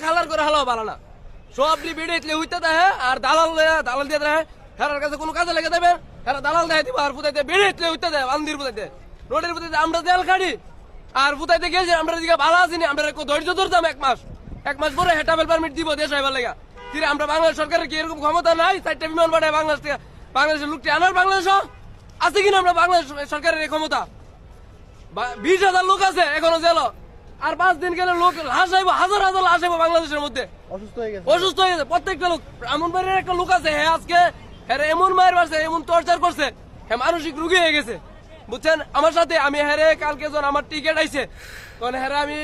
হালার করে হালাও ভালো না সব বেড়ে হইতে দেয় আর দালাল দিয়ে দেয় হেরার কাছে কোনো কাজে লেগে দেবে হেরা দালাল দেয় দিব আর ফুটাইতে বেড়ে হইতে দেয় বান্দির ফুটাইতে রোডের ফুটাইতে আমরা তেল খাড়ি আর ফুটাইতে গেছি আমরা দিকে ভালো আছিনি আমরা ধৈর্য ধরতাম এক মাস পরে হেটাবেল পারমিট দিব দেশ আইবার লেগা কিরে আমরা বাংলাদেশ সরকারের কি এরকম ক্ষমতা নাই 4টা বিমান পাঠায় বাংলাদেশ থেকে বাংলাদেশের লোকটি আনার বাংলাদেশ আছে কিনা আমরা বাংলাদেশ সরকারের এই ক্ষমতা 20,000 লোক আছে এখনো জেল আর 5 দিন গেলে লোক লাশ আইব হাজার লাশ আইব বাংলাদেশের মধ্যে অসুস্থ হয়ে গেছে প্রত্যেকটা লোক ব্রাহ্মণবাড়ির একটা লোক আছে হ্যাঁ আজকে হ্যাঁ এমন মায়ের মারছে এমন টর্চার করছে হ্যাঁ মানসিক রোগী হয়ে গেছে বুঝছেন আমার সাথে আমি হ্যাঁ কালকে যখন আমার টিকিট আইছে তখন হ্যাঁ আমি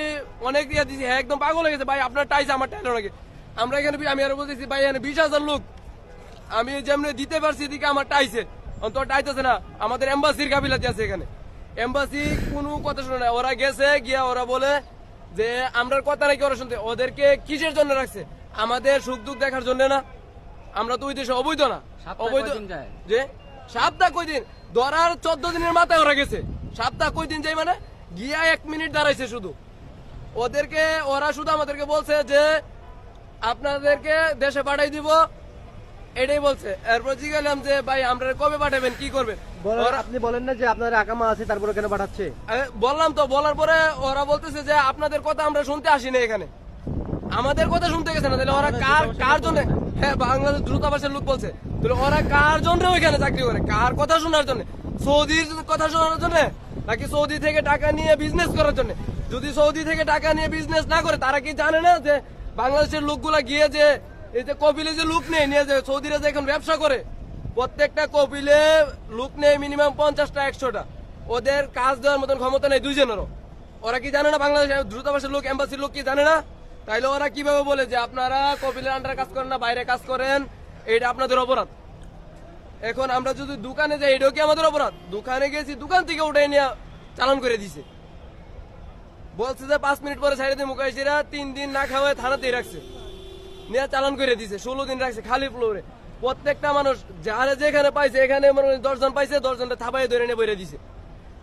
অনেক ইয়ে দিছি হ্যাঁ একদম পাগল হয়ে গেছে ভাই আপনার টাইছে আমার টাইলো নাকি আমরা এখানে আমি আরো বলতেছি ভাই এখানে 20,000 লোক আমি যেমনি দিতে পারছি এদিকে আমার টাইছে অন্তর টাইতেছে না আমাদের এম্বাসির কাবিলাতে আছে এখানে এম্বাসি কোনো কথা শুনে না ওরা গেছে গিয়া ওরা বলে যে আমরা কথা নাকি ওরা শুনতে ওদেরকে কিসের জন্য রাখছে আমাদের সুখ দুঃখ দেখার জন্য না আমরা তো ওই দেশে অবৈধ না অবৈধ যে সপ্তাহ কয়দিন ধরার 14 দিনের মাথায় ওরা গেছে সপ্তাহ কয়দিন যাই মানে গিয়া 1 মিনিট দাঁড়াইছে শুধু ওদেরকে ওরা শুধু আমাদেরকে বলছে যে আপনাদেরকে দেশে পাঠাই দিব এটাই বলছে এরপর জিজ্ঞাসলাম যে ভাই আমরা কবে পাঠাবেন কি করবেন আপনি বলেন না যে আপনার আকামা আছে তারপরে কেন পাঠাচ্ছে বললাম তো বলার পরে ওরা বলতেছে যে আপনাদের কথা আমরা শুনতে আসি না এখানে আমাদের কথা শুনতে গেছে না তাহলে ওরা কার জন্য হ্যাঁ বাংলাদেশ দূতাবাসের লোক বলছে তাহলে ওরা কার জন্য ওইখানে চাকরি করে কার কথা শোনার জন্য সৌদির কথা শোনার জন্য নাকি সৌদি থেকে টাকা নিয়ে বিজনেস করার জন্য যদি সৌদি থেকে টাকা নিয়ে বিজনেস না করে তারা কি জানে না যে বাংলাদেশের লোকগুলা গিয়ে যে এই যে কপিলে যে লোক নেই নিয়ে যে সৌদিরা যে এখন ব্যবসা করে প্রত্যেকটা কপিলে লোক নেই মিনিমাম 50টা 100টা ওদের কাজ দেওয়ার মতন ক্ষমতা নেই দুইজনেরও ওরা কি জানে না বাংলাদেশের দূতাবাসের লোক এম্বাসির লোক কি জানে না তাইলে ওরা কিভাবে বলে যে আপনারা কপিলের আন্ডারে কাজ করেন না বাইরে কাজ করেন এটা আপনাদের অপরাধ এখন আমরা যদি দোকানে যাই এটাও কি আমাদের অপরাধ দোকানে গেছি দোকান থেকে উঠে নিয়ে চালান করে দিছে বলছে যে 5 মিনিট পরে ছাইড়ে দিয়ে মুখাইছিরা 3 দিন না খাওয়ায় থানাতেই রাখছে নিয়ে চালান করে দিছে 16 দিন রাখছে খালি ফ্লোরে প্রত্যেকটা মানুষ যারা যেখানে পাইছে এখানে 10 জন পাইছে 10 জনটা থাপাই ধরে নিয়ে বইরে দিছে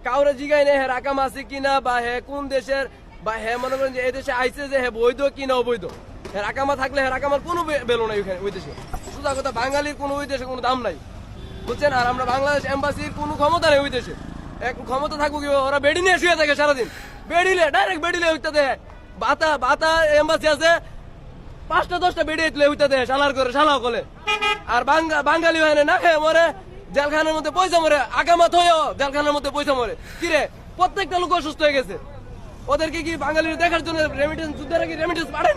কাউরে জিগাই নেই হ্যাঁ রাকাম আছে কিনা বা হ্যাঁ কোন দেশের বা হ্যাঁ মনে করেন যে এই দেশে আইছে যে হ্যাঁ বৈধ কিনা অবৈধ হ্যাঁ রাকামা থাকলে হ্যাঁ রাকামার কোনো বেলো নাই ওইখানে ওই দেশে সোজা কথা বাঙালির কোনো ওই দেশে কোনো দাম নাই বুঝছেন আর আমরা বাংলাদেশ এম্বাসির কোনো ক্ষমতা নেই ওই দেশে ক্ষমতা থাকুক ওরা বেডি নিয়ে শুয়ে থাকে সারাদিন বেডিলে ডাইরেক্ট বেডিলে হইতে দেয় বাতা এম্বাসি আছে 5টা 10টা বেডি হইতে দেয় শালার করে শালাও করে আর বাঙালি হয় না খেয়ে মরে জেলখানার মধ্যে পয়সা মরে আগামাত হয়েও জেলখানার মধ্যে পয়সা মরে কিরে প্রত্যেকটা লোক অসুস্থ হয়ে গেছে ওদেরকে কি বাঙালির দেখার জন্য রেমিটেন্স যুদ্ধের আগে রেমিটেন্স পাঠায়